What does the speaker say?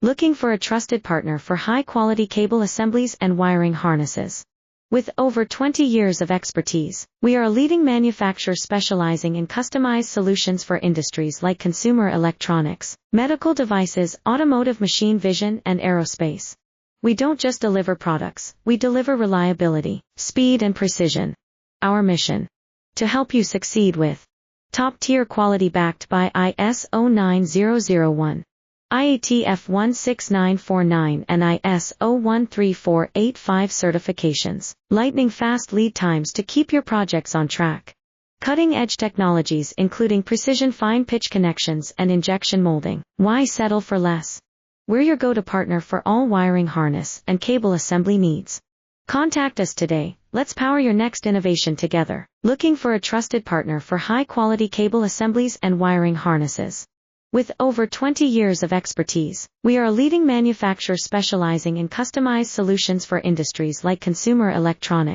Looking for a trusted partner for high-quality cable assemblies and wiring harnesses? With over 20 years of expertise, we are a leading manufacturer specializing in customized solutions for industries like consumer electronics, medical devices, automotive, machine vision, and aerospace. We don't just deliver products, we deliver reliability, speed, and precision. Our mission: to help you succeed with top-tier quality backed by ISO 9001, IATF 16949 and ISO 13485 certifications, lightning-fast lead times to keep your projects on track. Cutting-edge technologies including precision fine-pitch connections and injection molding. Why settle for less? We're your go-to partner for all wiring harness and cable assembly needs. Contact us today. Let's power your next innovation together. Looking for a trusted partner for high-quality cable assemblies and wiring harnesses? With over 20 years of expertise, we are a leading manufacturer specializing in customized solutions for industries like consumer electronics,